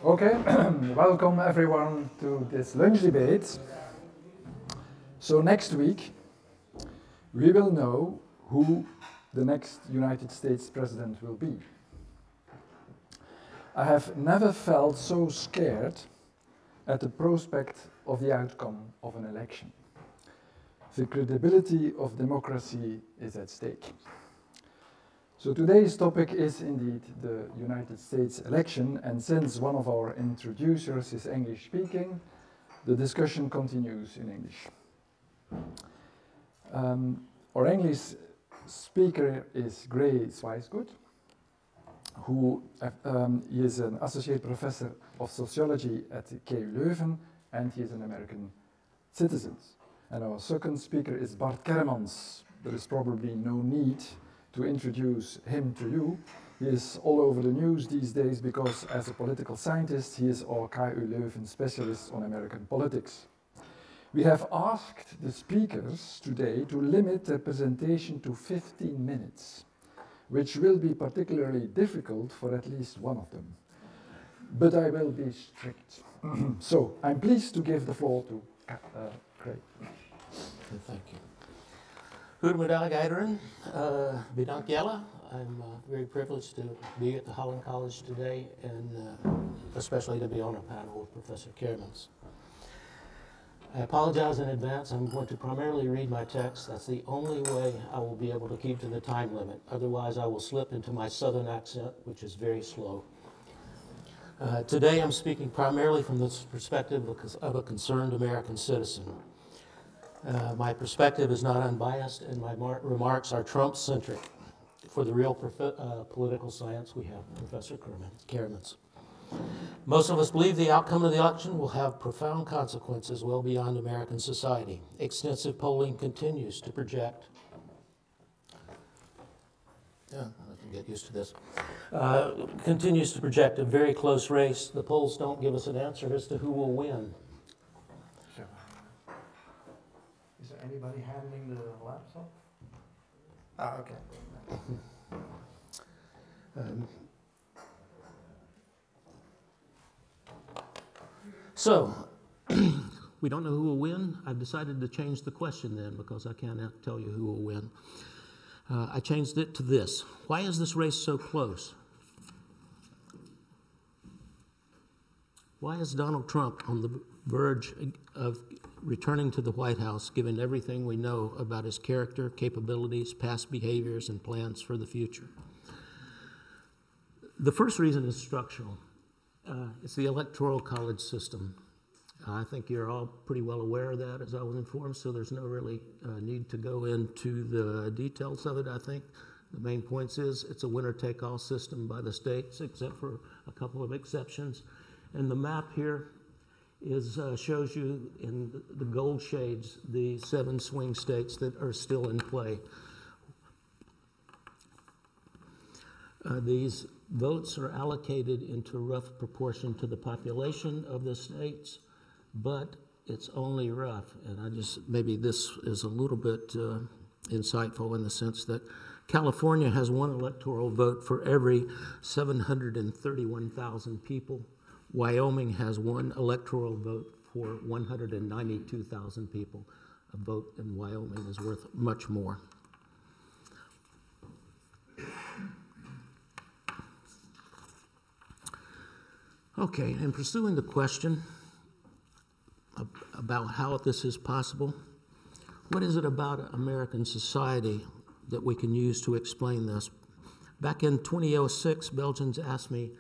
Okay, welcome everyone to this lunch debate. So next week we will know who the next United States president will be. I have never felt so scared at the prospect of the outcome of an election. The credibility of democracy is at stake. So today's topic is indeed the United States election, and since one of our introducers is English speaking, the discussion continues in English. Our English speaker is Swicegood, who he is an associate professor of sociology at KU Leuven, and he is an American citizen. And our second speaker is Bart Kerremans. There is probably no need to introduce him to you. He is all over the news these days because as a political scientist, he is our KU Leuven specialist on American politics. We have asked the speakers today to limit their presentation to 15 minutes, which will be particularly difficult for at least one of them. But I will be strict. So I'm pleased to give the floor to Craig. Thank you. Goedemiddag iedereen. Bedankt Jelle. I'm very privileged to be at the Holland College today and especially to be on a panel with Professor Kerremans. I apologize in advance. I'm going to primarily read my text. That's the only way I will be able to keep to the time limit. Otherwise, I will slip into my southern accent, which is very slow. Today, I'm speaking primarily from the perspective of a concerned American citizen. My perspective is not unbiased, and my remarks are Trump-centric. For the real political science, we have Professor Kerremans. Most of us believe the outcome of the election will have profound consequences well beyond American society. Extensive polling continues to project. I can get used to this. Continues to project a very close race. The polls don't give us an answer as to who will win. Is there anybody handling the laptop? Okay. So, we don't know who will win. I've decided to change the question then because I can't tell you who will win. I changed it to this. Why is this race so close? Why is Donald Trump on the verge of returning to the White House, given everything we know about his character, capabilities, past behaviors, and plans for the future? The first reason is structural. It's the Electoral College system. I think you're all pretty well aware of that, as I was informed, so there's no really need to go into the details of it, I think. The main points is it's a winner-take-all system by the states, except for a couple of exceptions. And the map here shows you in the gold shades the 7 swing states that are still in play. These votes are allocated into rough proportion to the population of the states, but it's only rough. And maybe this is a little bit insightful in the sense that California has 1 electoral vote for every 731,000 people. Wyoming has 1 electoral vote for 192,000 people. A vote in Wyoming is worth much more. Okay, in pursuing the question about how this is possible, what is it about American society that we can use to explain this? Back in 2006, Belgians asked me,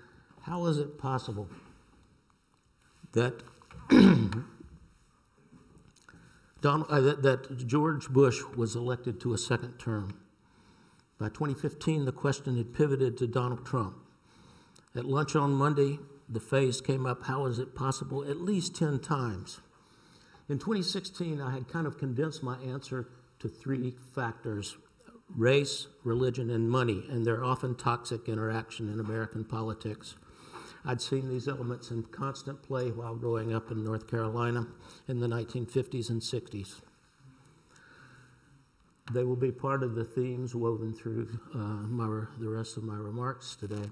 how is it possible that that George Bush was elected to a second term? By 2015, the question had pivoted to Donald Trump. At lunch on Monday, the phrase came up, how is it possible, at least 10 times. In 2016, I had kind of condensed my answer to 3 factors: race, religion, and money, and they're often toxic interaction in American politics. I'd seen these elements in constant play while growing up in North Carolina in the 1950s and 60s. They will be part of the themes woven through the rest of my remarks today.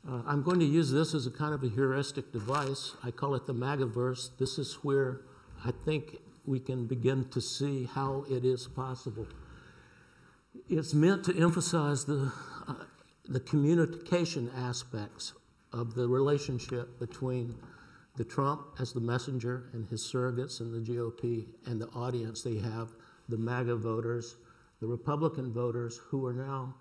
I'm going to use this as a kind of a heuristic device. I call it the MAGAverse. This is where I think we can begin to see how it is possible. It's meant to emphasize the communication aspects of the relationship between the Trump as the messenger and his surrogates in the GOP and the audience they have, the MAGA voters, the Republican voters who are now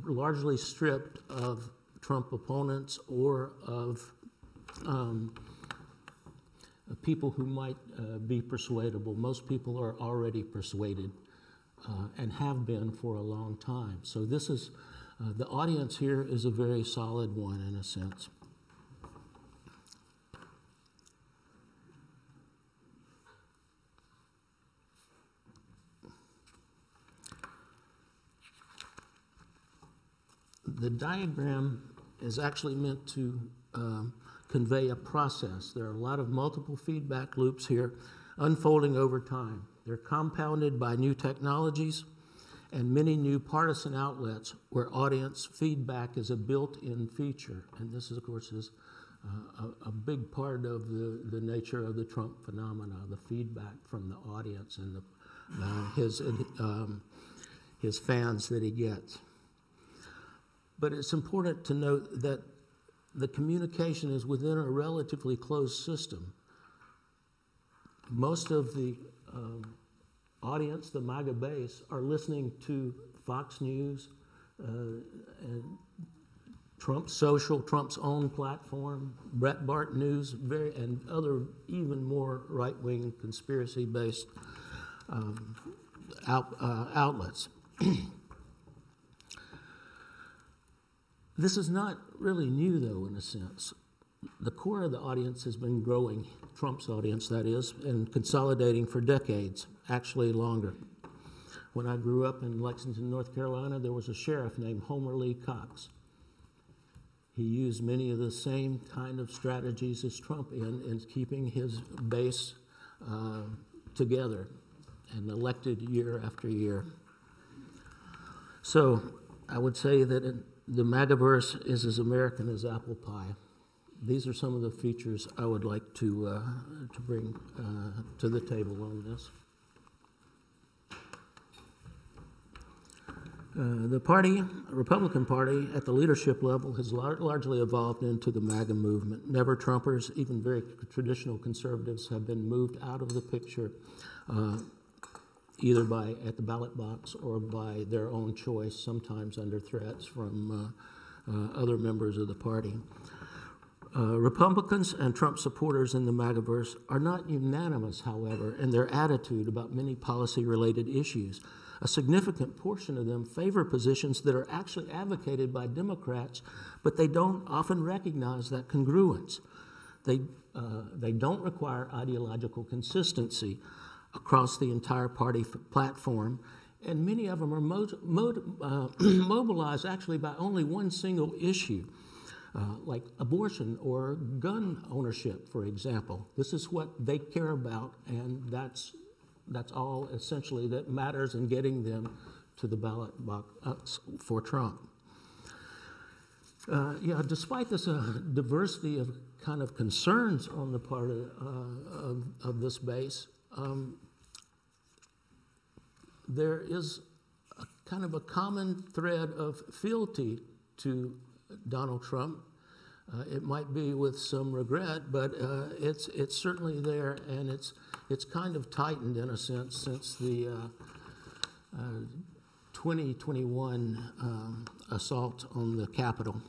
largely stripped of Trump opponents or of people who might be persuadable. Most people are already persuaded and have been for a long time. So this is, the audience here is a very solid one in a sense. The diagram is actually meant to convey a process. There are a lot of multiple feedback loops here unfolding over time. They're compounded by new technologies and many new partisan outlets where audience feedback is a built-in feature. And this, is, of course, is a big part of the nature of the Trump phenomena, the feedback from the audience and his fans that he gets. But it's important to note that the communication is within a relatively closed system. Most of the audience, the MAGA base, are listening to Fox News and Trump Social, Trump's own platform, Breitbart News, and other even more right-wing conspiracy-based outlets. This is not really new, though, in a sense. The core of the audience has been growing, Trump's audience, that is, and consolidating for decades, actually longer. When I grew up in Lexington, North Carolina, there was a sheriff named Homer Lee Cox. He used many of the same kind of strategies as Trump in keeping his base together and elected year after year. So I would say that the MAGAverse is as American as apple pie. These are some of the features I would like to bring to the table on this. The party, Republican Party, at the leadership level has largely evolved into the MAGA movement. Never Trumpers, even very traditional conservatives, have been moved out of the picture either at the ballot box or by their own choice, sometimes under threats from other members of the party. Republicans and Trump supporters in the MAGAverse are not unanimous, however, in their attitude about many policy-related issues. A significant portion of them favor positions that are actually advocated by Democrats, but they don't often recognize that congruence. They don't require ideological consistency across the entire party platform, and many of them are mobilized actually by only one single issue, like abortion or gun ownership, for example. This is what they care about, and that's all essentially that matters in getting them to the ballot box for Trump. Despite this diversity of kind of concerns on the part of this base, there is a kind of a common thread of fealty to Donald Trump. It might be with some regret, but it's certainly there, and it's kind of tightened in a sense since the 2021 assault on the Capitol.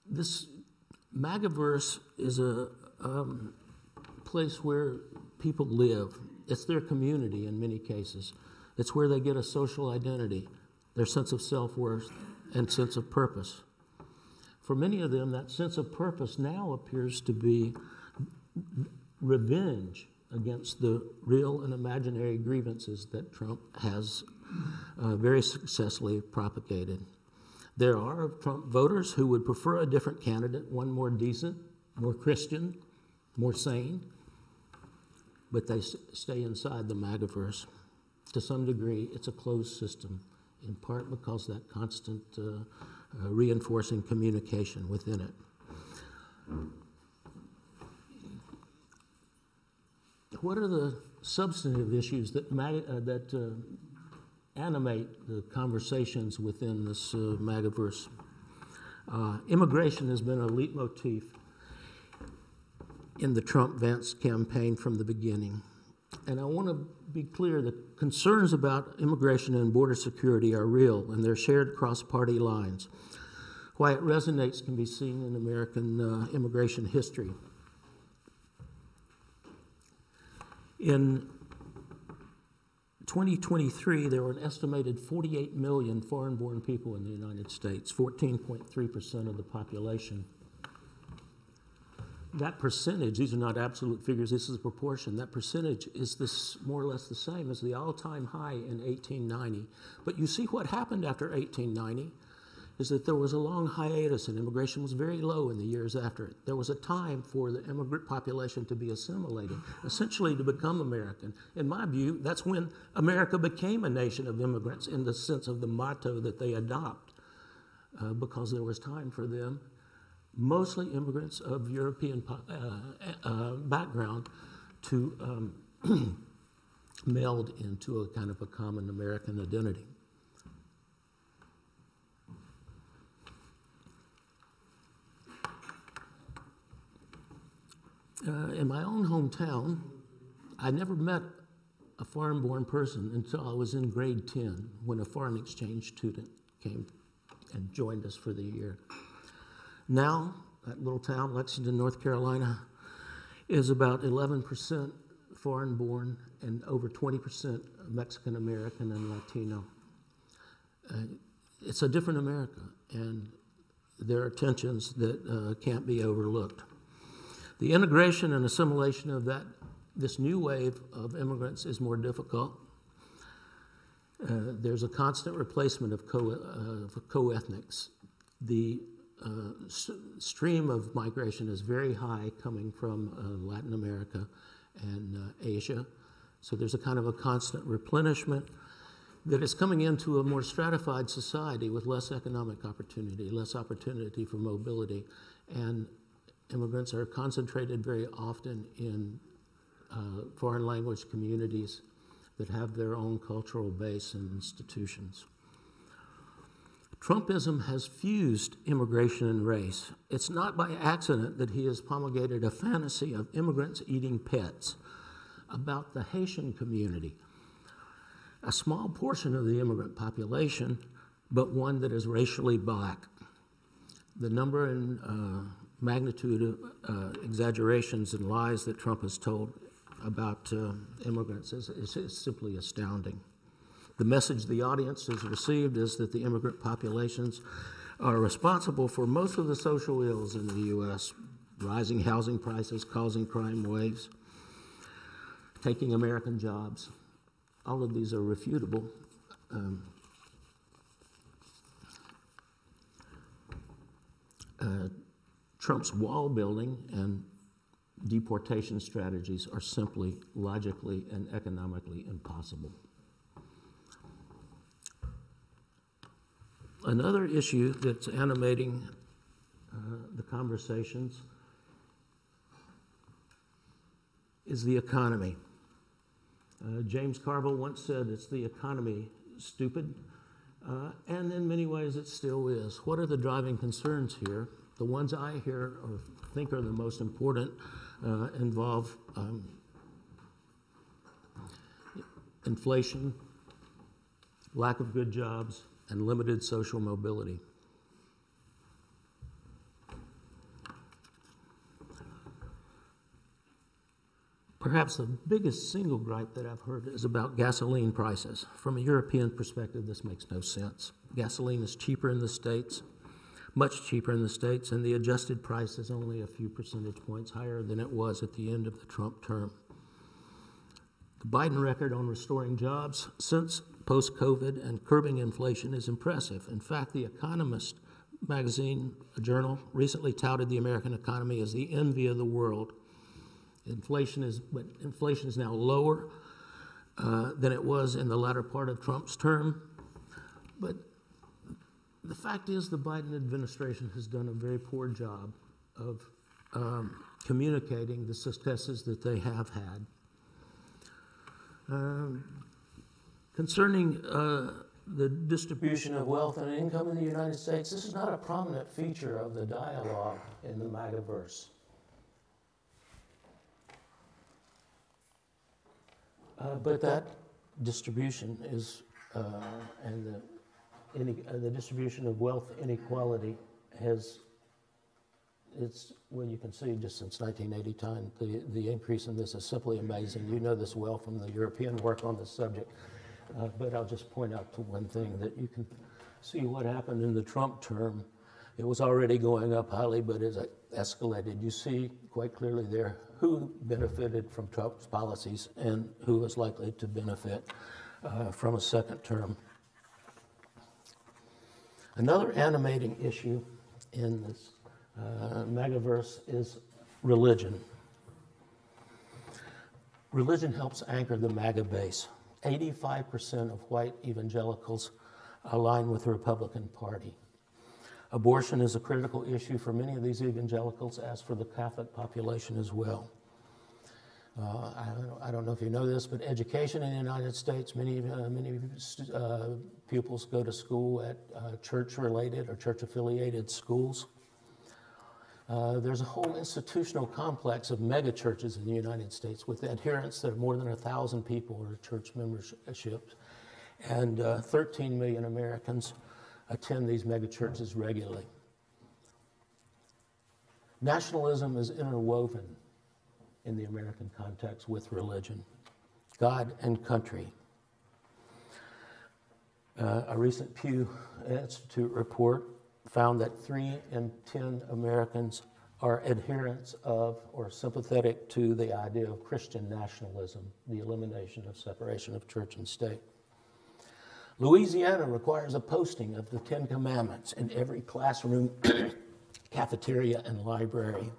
This MAGAverse is a place where people live. It's their community in many cases. It's where they get a social identity, their sense of self-worth, and sense of purpose. For many of them, that sense of purpose now appears to be revenge against the real and imaginary grievances that Trump has very successfully propagated. There are Trump voters who would prefer a different candidate, one more decent, more Christian, more sane. but they stay inside the MAGAverse. To some degree, it's a closed system, in part because that constant reinforcing communication within it. What are the substantive issues that animate the conversations within this MAGAverse? Immigration has been a leitmotif in the Trump-Vance campaign from the beginning. And I want to be clear that concerns about immigration and border security are real, and they're shared across party lines. Why it resonates can be seen in American immigration history. In 2023, there were an estimated 48 million foreign-born people in the United States, 14.3% of the population. That percentage, these are not absolute figures, this is a proportion, that percentage is more or less the same as the all-time high in 1890. But you see what happened after 1890 is that there was a long hiatus and immigration was very low in the years after it. There was a time for the immigrant population to be assimilated, essentially to become American. In my view, that's when America became a nation of immigrants in the sense of the motto that they adopt, because there was time for them, mostly immigrants of European background, to meld into a kind of a common American identity. In my own hometown, I never met a foreign-born person until I was in grade 10, when a foreign exchange student came and joined us for the year. Now, that little town, Lexington, North Carolina, is about 11% foreign-born and over 20% Mexican-American and Latino. It's a different America, and there are tensions that can't be overlooked. The integration and assimilation of this new wave of immigrants is more difficult. There's a constant replacement of co-ethnics. The stream of migration is very high coming from Latin America and Asia. So there's a kind of a constant replenishment that is coming into a more stratified society with less economic opportunity, less opportunity for mobility, and immigrants are concentrated very often in foreign language communities that have their own cultural base and institutions. Trumpism has fused immigration and race. It's not by accident that he has promulgated a fantasy of immigrants eating pets about the Haitian community, a small portion of the immigrant population, but one that is racially black. The number and magnitude of exaggerations and lies that Trump has told about immigrants is simply astounding. The message the audience has received is that the immigrant populations are responsible for most of the social ills in the U.S., rising housing prices, causing crime waves, taking American jobs. All of these are refutable. Trump's wall building and deportation strategies are simply logically and economically impossible. Another issue that's animating the conversations is the economy. James Carville once said, "It's the economy, stupid," and in many ways it still is. What are the driving concerns here? The ones I hear or think are the most important involve inflation, lack of good jobs, and limited social mobility. Perhaps the biggest single gripe that I've heard is about gasoline prices. From a European perspective, this makes no sense. Gasoline is cheaper in the States, much cheaper in the States, and the adjusted price is only a few percentage points higher than it was at the end of the Trump term. The Biden record on restoring jobs since post-COVID and curbing inflation is impressive. In fact, The Economist magazine, a journal, recently touted the American economy as the envy of the world. Inflation is now lower than it was in the latter part of Trump's term. But the fact is the Biden administration has done a very poor job of communicating the successes that they have had. Concerning the distribution of wealth and income in the United States, this is not a prominent feature of the dialogue in the MAGAverse. But that distribution is, and the distribution of wealth inequality well, you can see just since 1980 the increase in this is simply amazing. You know this well from the European work on this subject. But I'll just point out to one thing, that you can see what happened in the Trump term. It was already going up highly, but as it escalated, you see quite clearly there who benefited from Trump's policies and who is likely to benefit from a second term. Another animating issue in this MAGAverse is religion. Religion helps anchor the MAGA base. 85% of white evangelicals align with the Republican Party. Abortion is a critical issue for many of these evangelicals, as for the Catholic population as well. I don't know if you know this, but education in the United States, many pupils go to school at church-related or church-affiliated schools. There's a whole institutional complex of mega churches in the United States with adherents that are more than 1,000 people are church memberships, and 13 million Americans attend these mega churches regularly. Nationalism is interwoven in the American context with religion, God and country. A recent Pew Institute report found that 3 in 10 Americans are adherents of or sympathetic to the idea of Christian nationalism, the elimination of separation of church and state. Louisiana requires a posting of the 10 Commandments in every classroom, cafeteria, and library.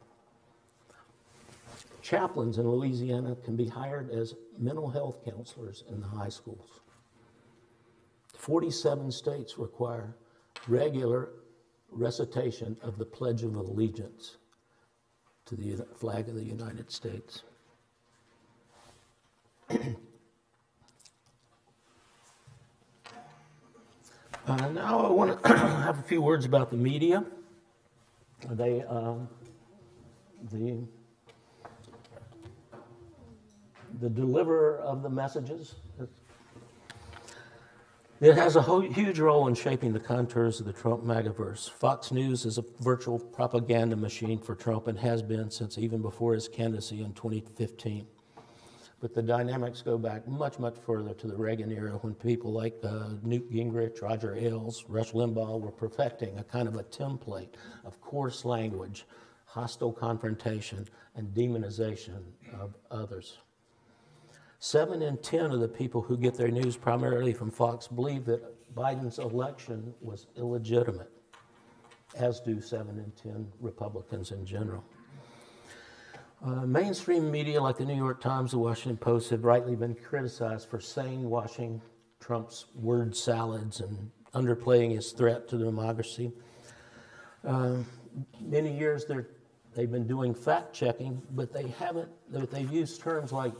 Chaplains in Louisiana can be hired as mental health counselors in the high schools. 47 states require regular recitation of the Pledge of Allegiance to the flag of the United States. Now I want to have a few words about the media. The deliverer of the messages. It has a huge role in shaping the contours of the Trump MAGAverse. Fox News is a virtual propaganda machine for Trump and has been since even before his candidacy in 2015. But the dynamics go back much, much further to the Reagan era, when people like Newt Gingrich, Roger Ailes, Rush Limbaugh were perfecting a kind of a template of coarse language, hostile confrontation, and demonization of others. 7 in 10 of the people who get their news primarily from Fox believe that Biden's election was illegitimate, as do 7 in 10 Republicans in general. Mainstream media like the New York Times, the Washington Post have rightly been criticized for saying-washing Trump's word salads and underplaying his threat to democracy. Many years they've been doing fact-checking, but they've used terms like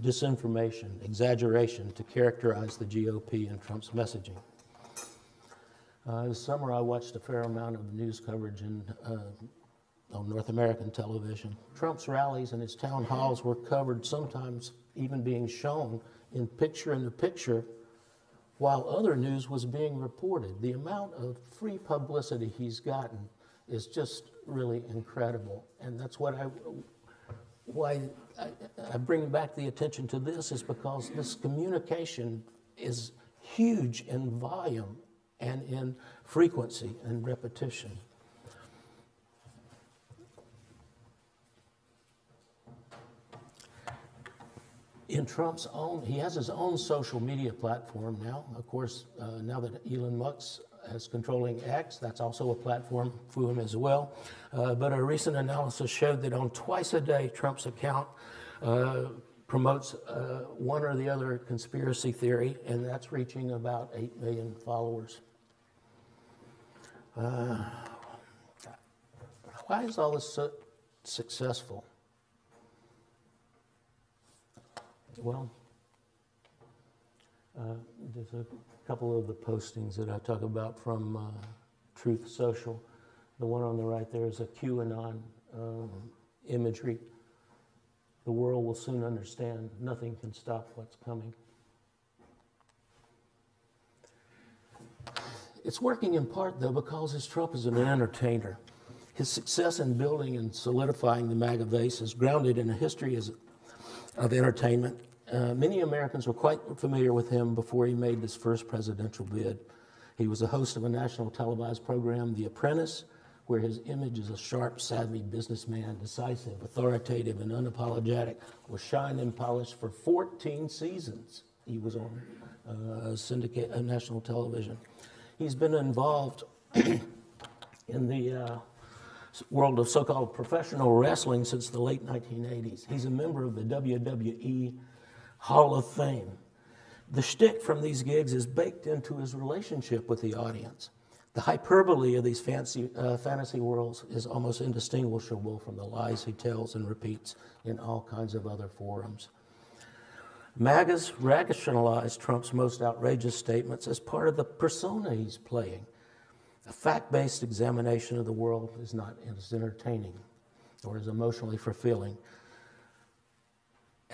disinformation, exaggeration to characterize the GOP and Trump's messaging. This summer I watched a fair amount of news coverage on North American television. Trump's rallies and his town halls were covered, sometimes even being shown in picture-in-the-picture, while other news was being reported. The amount of free publicity he's gotten is just really incredible, and that's why I bring back the attention to this, is because this communication is huge in volume and in frequency and repetition. In Trump's own, he has his own social media platform now. Of course, now that Elon Musk as controlling X. That's also a platform for him as well. But a recent analysis showed that on twice a day, Trump's account promotes one or the other conspiracy theory, and that's reaching about 8 million followers. Why is all this so successful? Well, there's a couple of the postings that I talk about from Truth Social. The one on the right there is a QAnon imagery. The world will soon understand nothing can stop what's coming. It's working in part, though, because Trump is an entertainer. His success in building and solidifying the MAGA base is grounded in a history of entertainment. Many Americans were quite familiar with him before he made his first presidential bid. He was a host of a national televised program, The Apprentice, where his image as a sharp, savvy businessman, decisive, authoritative, and unapologetic, was shined and polished for 14 seasons. He was on national television. He's been involved in the world of so-called professional wrestling since the late 1980s. He's a member of the WWE Hall of Fame. The shtick from these gigs is baked into his relationship with the audience. The hyperbole of these fantasy worlds is almost indistinguishable from the lies he tells and repeats in all kinds of other forums. MAGA's rationalized Trump's most outrageous statements as part of the persona he's playing. A fact-based examination of the world is not as entertaining or as emotionally fulfilling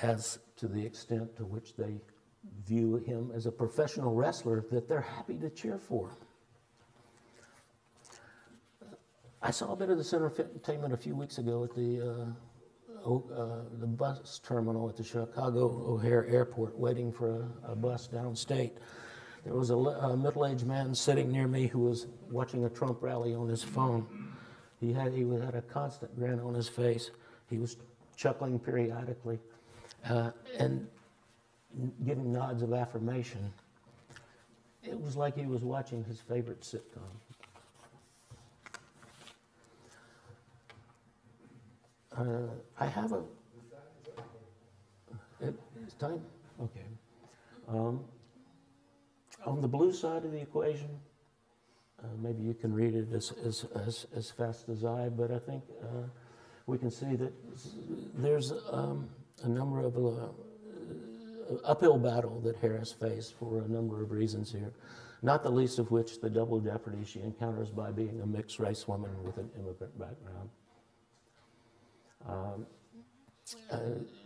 as to the extent to which they view him as a professional wrestler that they're happy to cheer for. I saw a bit of this entertainment a few weeks ago at the bus terminal at the Chicago O'Hare Airport, waiting for a bus downstate. There was a middle-aged man sitting near me who was watching a Trump rally on his phone. He had a constant grin on his face. He was chuckling periodically and giving nods of affirmation. It was like he was watching his favorite sitcom. I have a... It's time? Okay. On the blue side of the equation, maybe you can read it as fast as I, but I think we can see that there's a number of uphill battle that Harris faced for a number of reasons here, not the least of which the double jeopardy she encounters by being a mixed race woman with an immigrant background.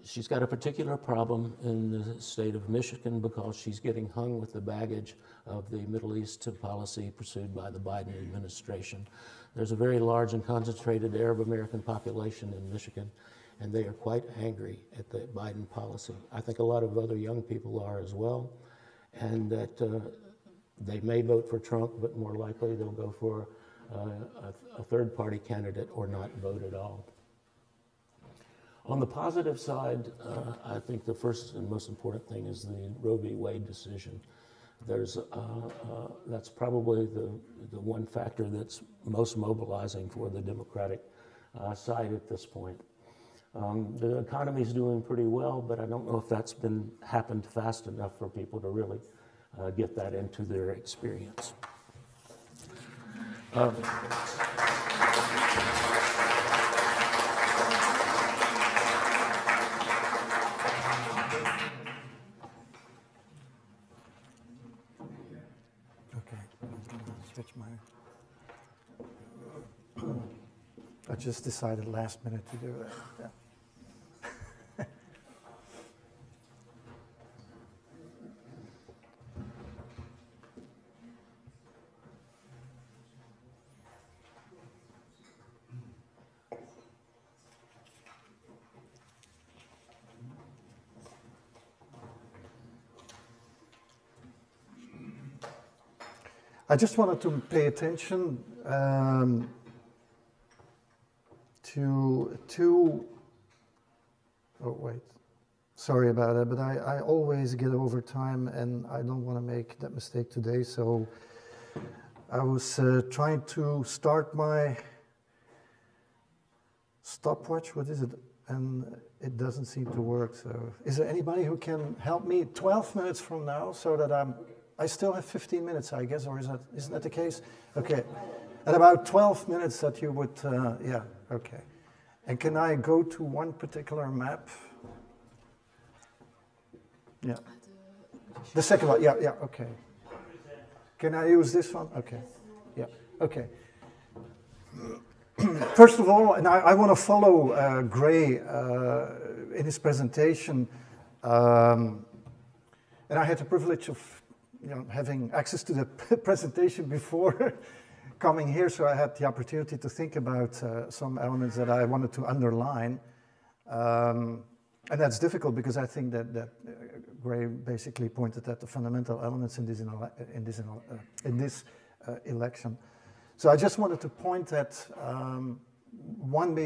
She's got a particular problem in the state of Michigan because she's getting hung with the baggage of the Middle East policy pursued by the Biden administration. There's a very large and concentrated Arab American population in Michigan, and they are quite angry at the Biden policy. I think a lot of other young people are as well, and that they may vote for Trump, but more likely they'll go for a third-party candidate or not vote at all. On the positive side, I think the first and most important thing is the Roe v. Wade decision. That's probably the one factor that's most mobilizing for the Democratic side at this point. The economy's doing pretty well, but I don't know if that's happened fast enough for people to really get that into their experience. I just decided last minute to do that. Yeah. I just wanted to pay attention to two, oh wait, sorry about that, but I always get over time and I don't want to make that mistake today, so I was trying to start my stopwatch, what is it? And it doesn't seem to work, so. Is there anybody who can help me 12 minutes from now so that I still have 15 minutes, I guess, or isn't that the case? Okay, at about 12 minutes that you would, yeah, okay. And can I go to one particular map? Yeah. The second one, yeah, yeah, okay. Can I use this one? Okay, yeah, okay. First of all, and I want to follow Gray in his presentation, and I had the privilege of having access to the presentation before coming here, so I had the opportunity to think about some elements that I wanted to underline. And that's difficult because I think that Gray basically pointed at the fundamental elements in this election. So I just wanted to point at one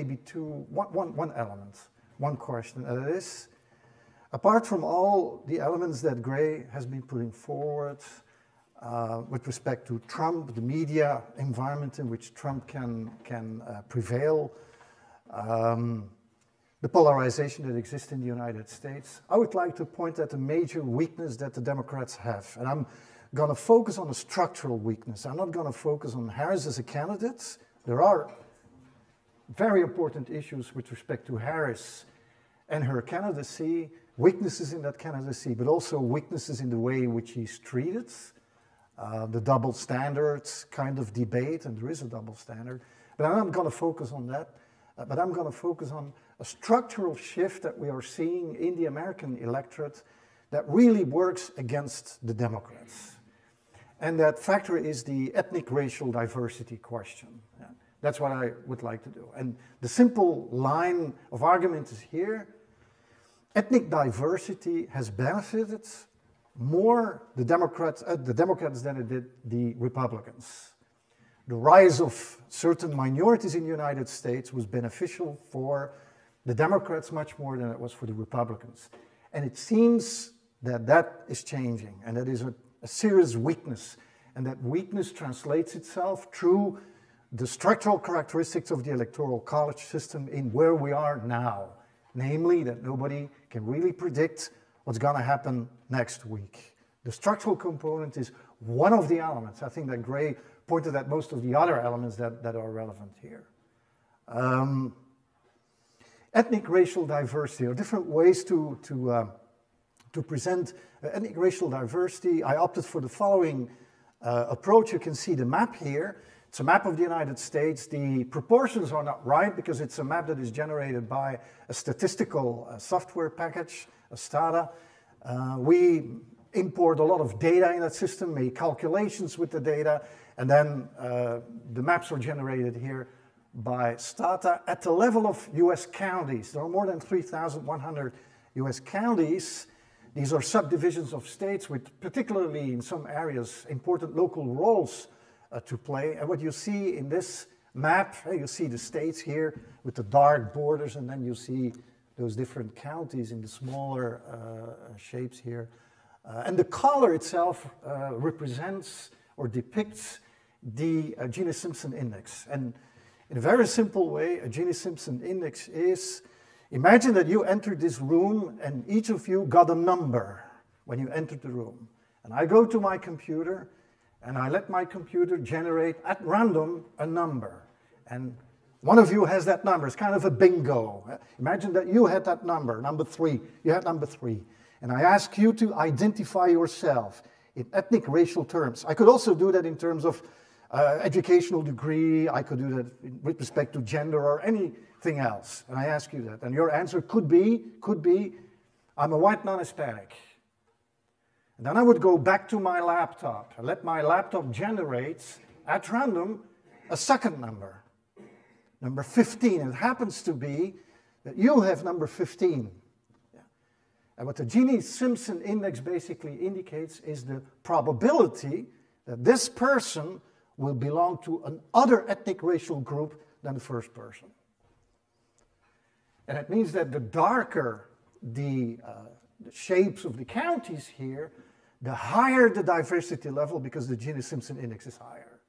element, one question, and it is, apart from all the elements that Gray has been putting forward with respect to Trump, the media environment in which Trump can prevail, the polarization that exists in the United States, I would like to point at a major weakness that the Democrats have. And I'm going to focus on a structural weakness. I'm not going to focus on Harris as a candidate. There are very important issues with respect to Harris and her candidacy, weaknesses in that candidacy, but also weaknesses in the way in which she's treated, the double standards kind of debate, and there is a double standard. But I'm not going to focus on that, but I'm going to focus on a structural shift that we are seeing in the American electorate that really works against the Democrats. And that factor is the ethnic racial diversity question. Yeah, that's what I would like to do. And the simple line of argument is here. Ethnic diversity has benefited more the Democrats than it did the Republicans. The rise of certain minorities in the United States was beneficial for the Democrats much more than it was for the Republicans. And it seems that that is changing, and that is a serious weakness. And that weakness translates itself through the structural characteristics of the Electoral College system in where we are now. Namely, that nobody can really predict what's going to happen next week. The structural component is one of the elements. I think that Gray pointed at most of the other elements that are relevant here. Ethnic racial diversity. There are different ways to present ethnic racial diversity. I opted for the following approach. You can see the map here. It's a map of the United States. The proportions are not right because it's a map that is generated by a statistical software package, a Stata. We import a lot of data in that system, make calculations with the data, and then the maps are generated here by Stata at the level of US counties. There are more than 3,100 US counties. These are subdivisions of states with, particularly in some areas, important local roles to play. And what you see in this map, you see the states here with the dark borders, and then you see those different counties in the smaller shapes here. And the color itself represents or depicts the Gini-Simpson index. And in a very simple way, a Gini-Simpson index is, imagine that you entered this room and each of you got a number when you entered the room. And I go to my computer and I let my computer generate at random a number. And one of you has that number. It's kind of a bingo. Imagine that you had that number, number 3. You had number 3. And I ask you to identify yourself in ethnic racial terms. I could also do that in terms of educational degree. I could do that with respect to gender or anything else. And I ask you that. And your answer could be, I'm a white non-Hispanic. And then I would go back to my laptop and let my laptop generate at random a second number, number 15. It happens to be that you have number 15. Yeah. And what the Gini-Simpson index basically indicates is the probability that this person will belong to another ethnic racial group than the first person. And it means that the darker the shapes of the counties here, the higher the diversity level because the Gini-Simpson index is higher.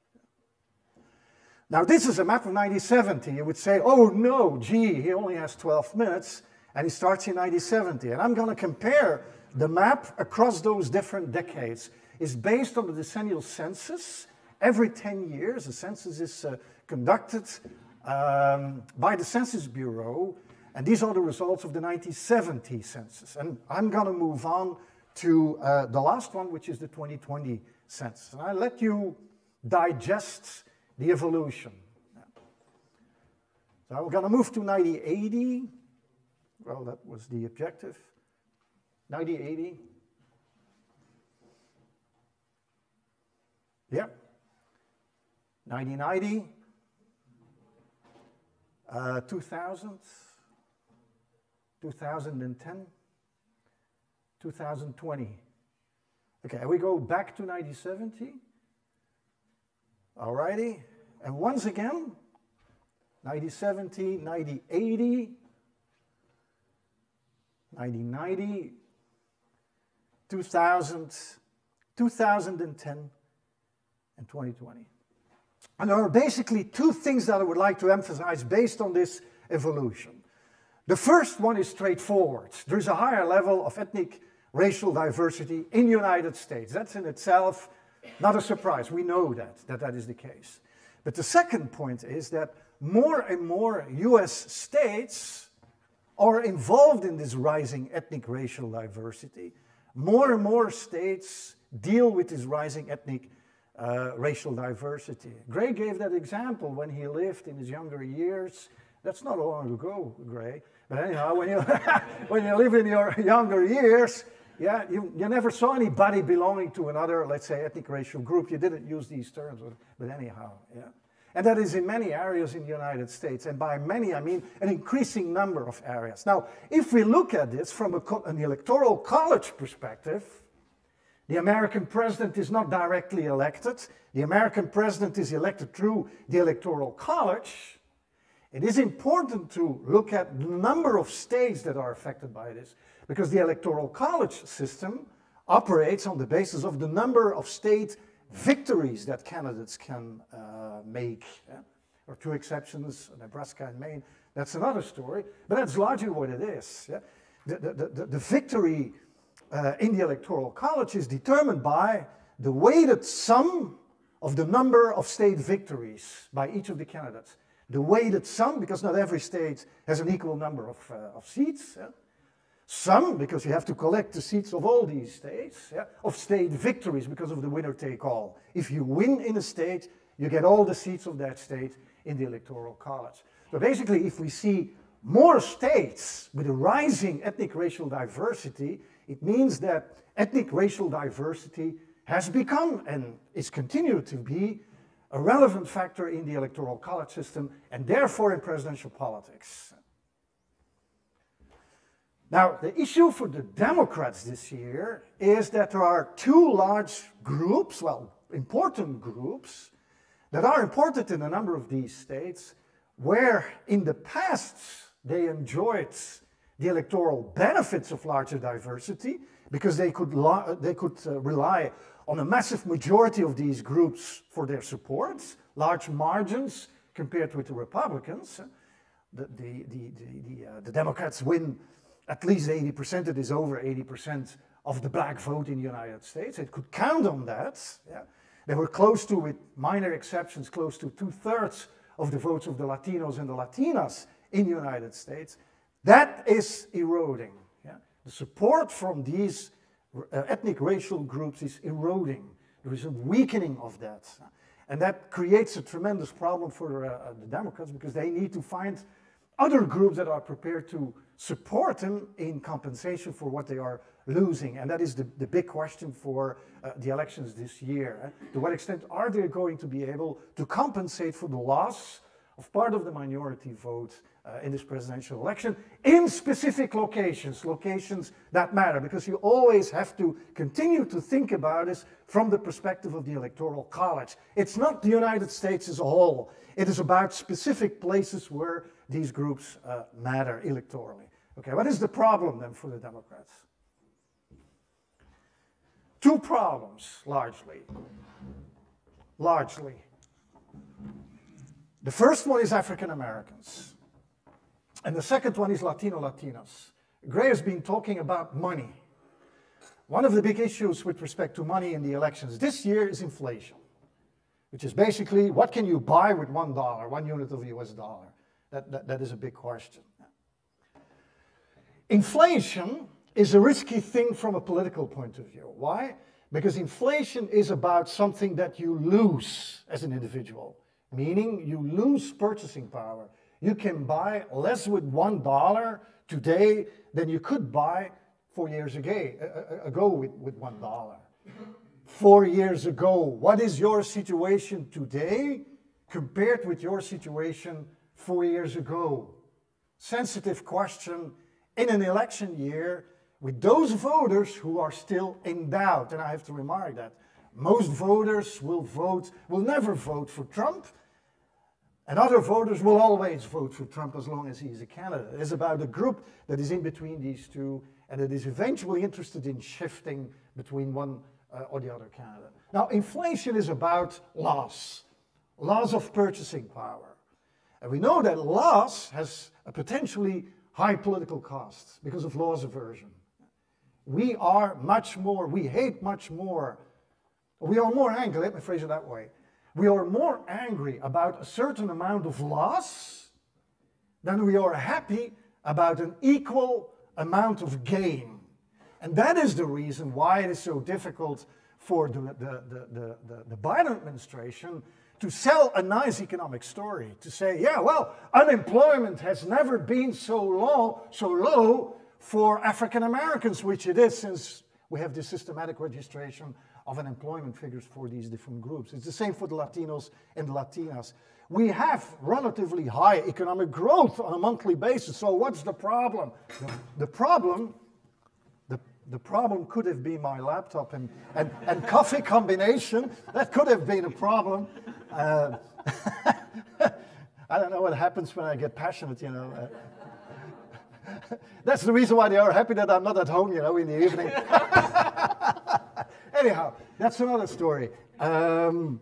Now this is a map of 1970. You would say, oh no, gee, he only has 12 minutes and he starts in 1970. And I'm going to compare the map across those different decades. It's based on the decennial census. Every 10 years, the census is conducted by the Census Bureau. And these are the results of the 1970 census. And I'm going to move on to the last one, which is the 2020 census. And I'll let you digest the evolution. So we're going to move to 1980. Well, that was the objective. 1980. Yeah. 1990. 2000. 2010. 2020. Okay, we go back to 1970. Alrighty, and once again, 1970, 1980, 1990, 2000, 2010, and 2020. And there are basically two things that I would like to emphasize based on this evolution. The first one is straightforward. There's a higher level of ethnic racial diversity in the United States. That's in itself not a surprise. We know that is the case. But the second point is that more and more US states are involved in this rising ethnic racial diversity. More and more states deal with this rising ethnic racial diversity. Gray gave that example when he lived in his younger years. That's not long ago, Gray. But anyhow, when you, when you live in your younger years, yeah, you never saw anybody belonging to another, let's say, ethnic racial group. You didn't use these terms, but anyhow, yeah. And that is in many areas in the United States. And by many, I mean an increasing number of areas. Now, if we look at this from an electoral college perspective, the American president is not directly elected. The American president is elected through the Electoral College. It is important to look at the number of states that are affected by this, because the Electoral College system operates on the basis of the number of state victories that candidates can make. Yeah? There are two exceptions, Nebraska and Maine. That's another story, but that's largely what it is. Yeah? The victory in the Electoral College is determined by the weighted sum of the number of state victories by each of the candidates. The weighted sum, because not every state has an equal number of seats. Yeah? Some, because you have to collect the seats of all these states, yeah? Of state victories because of the winner-take-all. If you win in a state, you get all the seats of that state in the Electoral College. So basically, if we see more states with a rising ethnic racial diversity, it means that ethnic racial diversity has become and is continued to be a relevant factor in the Electoral College system and therefore in presidential politics. Now, the issue for the Democrats this year is that there are two large groups, well, important groups, that are important in a number of these states, where in the past they enjoyed the electoral benefits of larger diversity, because they could rely on a massive majority of these groups for their support, large margins compared with the Republicans. The Democrats win at least 80%, it is over 80% of the black vote in the United States. It could count on that. Yeah. They were close to, with minor exceptions, close to 2/3 of the votes of the Latinos and the Latinas in the United States. That is eroding. Yeah. The support from these ethnic racial groups is eroding. There is a weakening of that. And that creates a tremendous problem for the Democrats, because they need to find other groups that are prepared to support them in compensation for what they are losing. And that is the big question for the elections this year. To what extent are they going to be able to compensate for the loss of part of the minority vote in this presidential election in specific locations, locations that matter, because you always have to continue to think about this from the perspective of the Electoral College. It's not the United States as a whole. It is about specific places where these groups matter electorally. Okay, what is the problem then for the Democrats? Two problems, largely. The first one is African Americans. And the second one is Latinos. Gray has been talking about money. One of the big issues with respect to money in the elections this year is inflation, which is basically what can you buy with $1, 1 unit of US dollar? That is a big question. Inflation is a risky thing from a political point of view. Why? Because inflation is about something that you lose as an individual, meaning you lose purchasing power. You can buy less with $1 today than you could buy 4 years ago with $1. 4 years ago, what is your situation today compared with your situation 4 years ago? Sensitive question in an election year with those voters who are still in doubt. And I have to remark that most voters will never vote for Trump, and other voters will always vote for Trump as long as he is a candidate. It is about a group that is in between these two and that is eventually interested in shifting between one or the other candidate. Now, inflation is about loss of purchasing power. And we know that loss has a potentially high political costs because of loss aversion. We hate much more, we are more angry, let me phrase it that way. We are more angry about a certain amount of loss than we are happy about an equal amount of gain. And that is the reason why it is so difficult for the Biden administration to sell a nice economic story, to say, yeah, well, unemployment has never been so low for African Americans, which it is since we have this systematic registration of unemployment figures for these different groups. It's the same for the Latinos and the Latinas. We have relatively high economic growth on a monthly basis, so what's the problem? The problem could have been my laptop and coffee combination. That could have been a problem. I don't know what happens when I get passionate, you know. That's the reason why they are happy that I'm not at home, you know, in the evening. Anyhow, that's another story. But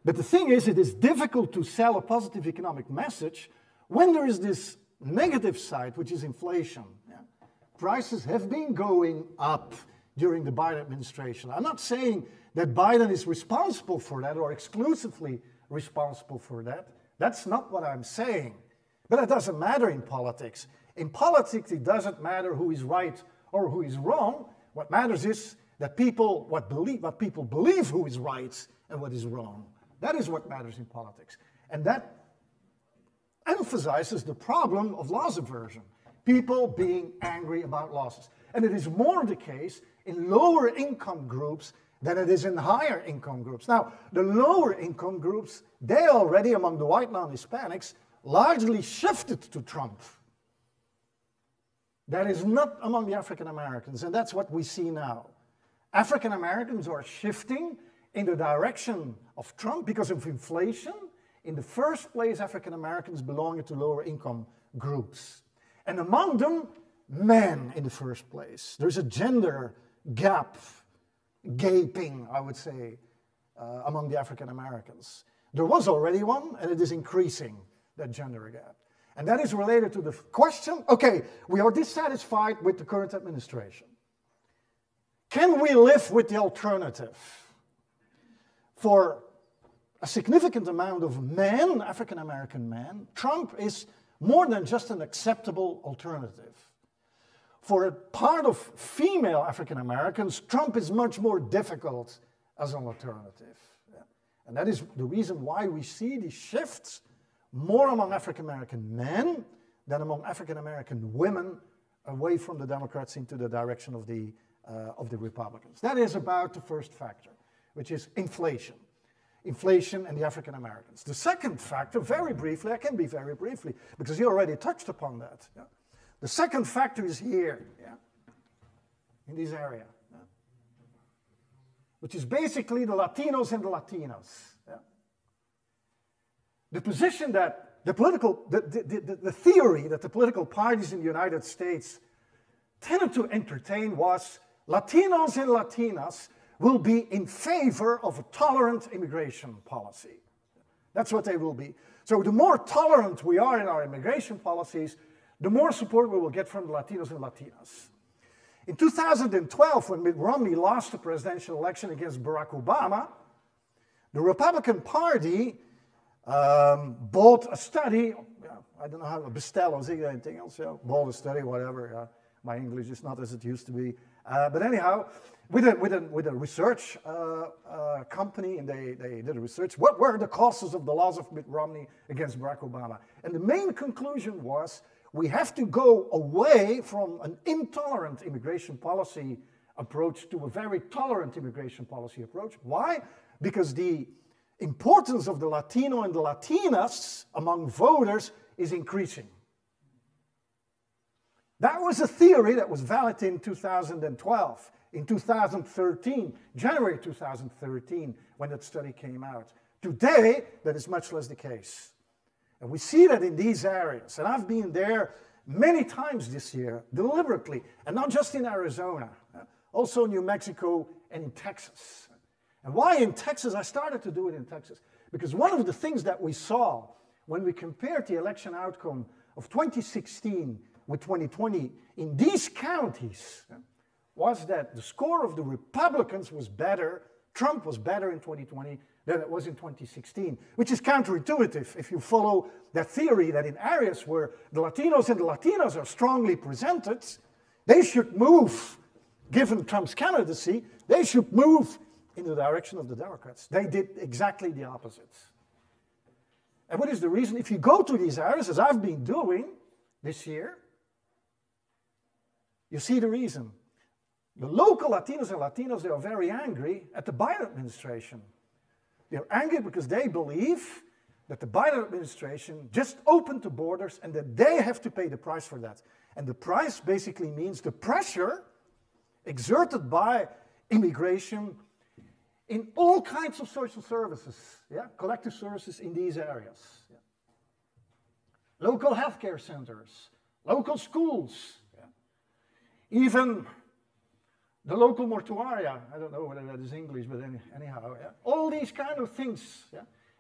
the thing is, it is difficult to sell a positive economic message when there is this negative side, which is inflation. Yeah? Prices have been going up during the Biden administration. I'm not saying that Biden is responsible for that or exclusively responsible for that. That's not what I'm saying. But it doesn't matter in politics. In politics, it doesn't matter who is right or who is wrong. What matters is that people believe who is right and what is wrong. That is what matters in politics. And that emphasizes the problem of loss aversion. People being angry about losses. And it is more the case in lower income groups than it is in higher income groups. Now, the lower income groups, they already, among the white non-Hispanics, largely shifted to Trump. That is not among the African Americans, and that's what we see now. African Americans are shifting in the direction of Trump because of inflation. In the first place, African Americans belong to lower income groups. And among them, men in the first place. There's a gender gap, gaping, I would say, among the African Americans. There was already one, and it is increasing, that gender gap. And that is related to the question, okay, we are dissatisfied with the current administration. Can we live with the alternative? For a significant amount of men, African American men, Trump is more than just an acceptable alternative. For a part of female African Americans, Trump is much more difficult as an alternative. Yeah. And that is the reason why we see these shifts more among African American men than among African American women away from the Democrats into the direction of the Republicans. That is about the first factor, which is inflation. Inflation and the African Americans. The second factor, very briefly, I can be very briefly, because you already touched upon that. Yeah? The second factor is here, yeah? In this area, yeah? Which is basically the Latinos and the Latinas. Yeah? The position that the theory that the political parties in the United States tended to entertain was Latinos and Latinas will be in favor of a tolerant immigration policy. That's what they will be. So the more tolerant we are in our immigration policies, the more support we will get from the Latinos and Latinas. In 2012, when Mitt Romney lost the presidential election against Barack Obama, the Republican Party bought a study. I don't know how to bestel or anything else. Bought a study, whatever. My English is not as it used to be. But anyhow, with a research company, and they did a research. What were the causes of the loss of Mitt Romney against Barack Obama? And the main conclusion was, we have to go away from an intolerant immigration policy approach to a very tolerant immigration policy approach. Why? Because the importance of the Latino and the Latinas among voters is increasing. That was a theory that was valid in 2012. In 2013, January 2013, when that study came out. Today, that is much less the case. And we see that in these areas. And I've been there many times this year, deliberately, and not just in Arizona, also in New Mexico and in Texas. And why in Texas? I started to do it in Texas. Because one of the things that we saw when we compared the election outcome of 2016 with 2020 in these counties was that the score of the Republicans was better, Trump was better in 2020 than it was in 2016, which is counterintuitive if you follow that theory that in areas where the Latinos and the Latinas are strongly presented, they should move, given Trump's candidacy, they should move in the direction of the Democrats. They did exactly the opposite. And what is the reason? If you go to these areas, as I've been doing this year, you see the reason. The local Latinos and Latinas, they are very angry at the Biden administration. They're angry because they believe that the Biden administration just opened the borders and that they have to pay the price for that. And the price basically means the pressure exerted by immigration in all kinds of social services, collective services in these areas. Local healthcare centers, local schools, even the local mortuaria, I don't know whether that is English, but anyhow, all these kind of things.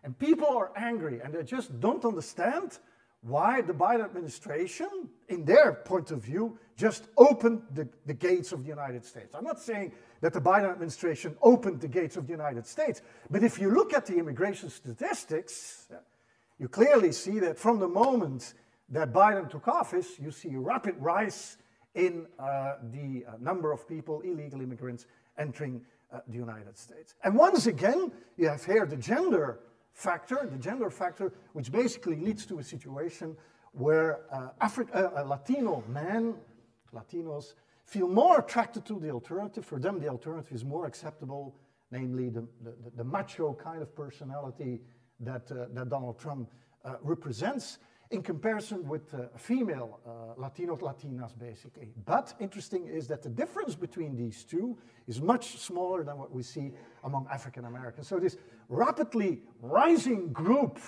And people are angry, and they just don't understand why the Biden administration, in their point of view, just opened the gates of the United States. I'm not saying that the Biden administration opened the gates of the United States, but if you look at the immigration statistics, you clearly see that from the moment that Biden took office, you see a rapid rise in the number of people, illegal immigrants, entering the United States. And once again, you have here the gender factor, which basically leads to a situation where Latino men, Latinos, feel more attracted to the alternative. For them, the alternative is more acceptable, namely the macho kind of personality that Donald Trump represents, in comparison with female Latinos, Latinas, basically. But interesting is that the difference between these two is much smaller than what we see among African Americans. So this rapidly rising group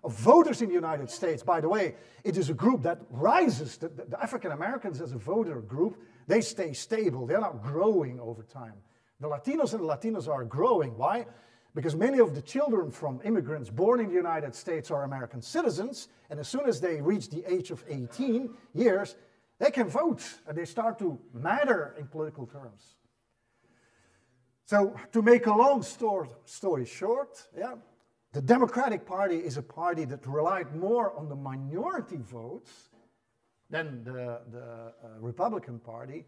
of voters in the United States, by the way, it is a group that rises. The African Americans as a voter group, they stay stable. They're not growing over time. The Latinos and the Latinas are growing. Why? Because many of the children from immigrants born in the United States are American citizens, and as soon as they reach the age of 18 years, they can vote, and they start to matter in political terms. So, to make a long story short, the Democratic Party is a party that relied more on the minority votes than the Republican Party,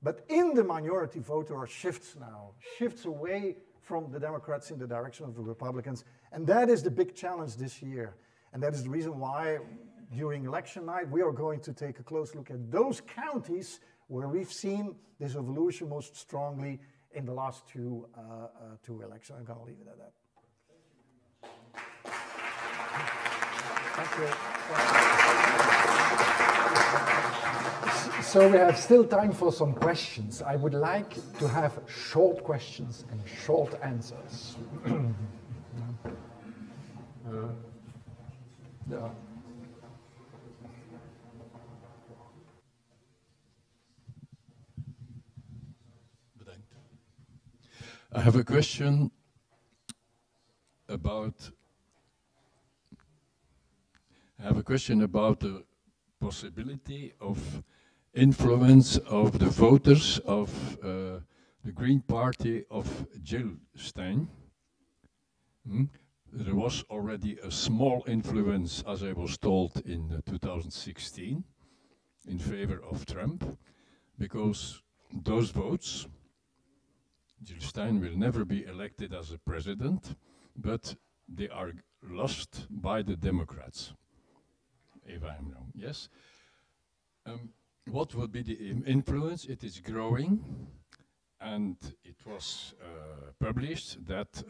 but in the minority vote there are shifts now, shifts away from the Democrats in the direction of the Republicans. And that is the big challenge this year. And that is the reason why during election night we are going to take a close look at those counties where we've seen this evolution most strongly in the last two elections. I'm going to leave it at that. Thank you. So we have still time for some questions. I would like to have short questions and short answers. I have a question about I have a question about the possibility of influence of the voters of the Green Party of Jill Stein. There was already a small influence, as I was told, in 2016 in favor of Trump, because those votes, Jill Stein will never be elected as a president, but they are lost by the Democrats, if I'm wrong, yes? What would be the influence? It is growing, and it was published that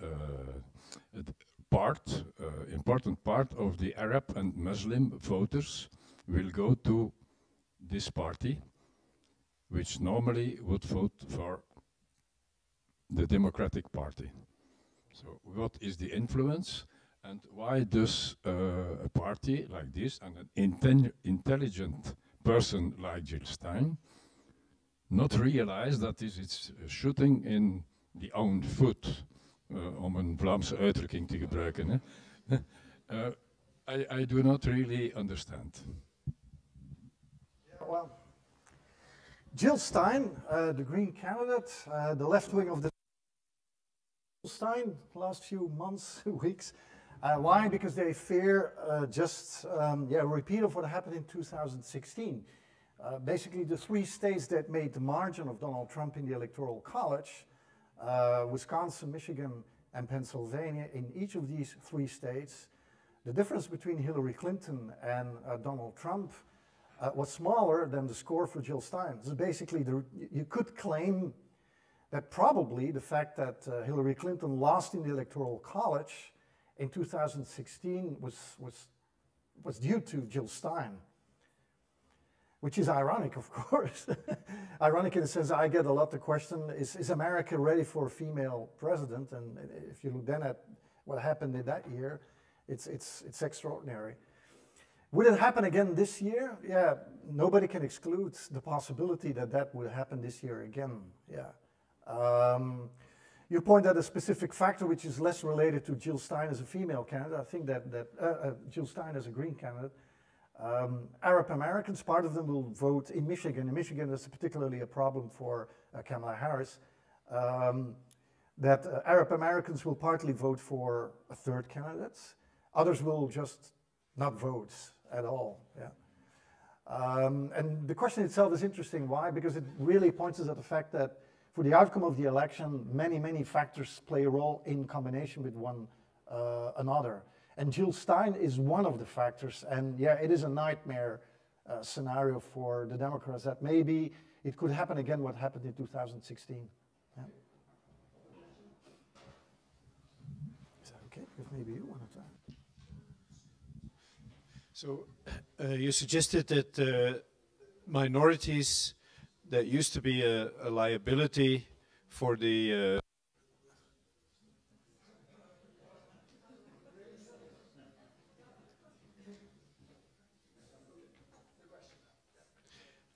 important part of the Arab and Muslim voters will go to this party, which normally would vote for the Democratic Party. So what is the influence, and why does a party like this and an intelligent person like Jill Stein not realize that this is shooting in the own foot, om een Vlaamse uitdrukking te gebruiken. I do not really understand. Yeah, well, Jill Stein, the Green candidate, the left wing of the Stein, last few months, weeks. Why? Because they fear a repeat of what happened in 2016. Basically, the three states that made the margin of Donald Trump in the Electoral College, Wisconsin, Michigan, and Pennsylvania, in each of these three states, the difference between Hillary Clinton and Donald Trump was smaller than the score for Jill Stein. So basically, you could claim that probably the fact that Hillary Clinton lost in the Electoral College in 2016 was due to Jill Stein, which is ironic, of course. Ironic in the sense I get a lot the question, is America ready for a female president? And if you look then at what happened in that year, it's extraordinary. Would it happen again this year? Yeah, nobody can exclude the possibility that that would happen this year again, yeah. You point at a specific factor which is less related to Jill Stein as a female candidate. I think that Jill Stein as a Green candidate. Arab Americans, part of them will vote in Michigan. In Michigan, that's particularly a problem for Kamala Harris. That Arab Americans will partly vote for a third candidate. Others will just not vote at all. Yeah. And the question itself is interesting. Why? Because it really points us at the fact that for the outcome of the election, many factors play a role in combination with one another. And Jill Stein is one of the factors, and yeah, it is a nightmare scenario for the Democrats that maybe it could happen again what happened in 2016. Yeah. Is that okay? If maybe you want to. So you suggested that minorities that used to be a liability for the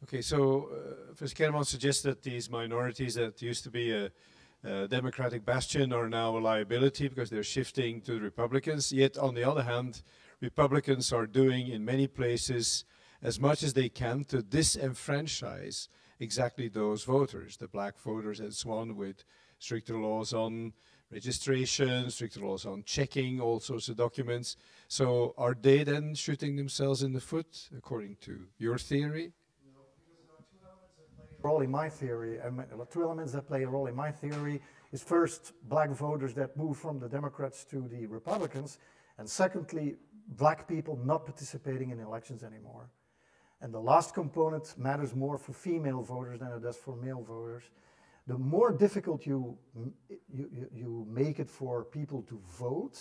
Okay, so Mr. Kerremans suggests that these minorities that used to be a Democratic bastion are now a liability because they're shifting to the Republicans. Yet, on the other hand, Republicans are doing in many places as much as they can to disenfranchise exactly those voters, the black voters and so on, with stricter laws on registration, stricter laws on checking all sorts of documents. So are they then shooting themselves in the foot, according to your theory? Role in my theory, and two elements that play a role in my theory is first, black voters that move from the Democrats to the Republicans, and secondly, black people not participating in elections anymore. And the last component matters more for female voters than it does for male voters. The more difficult you make it for people to vote,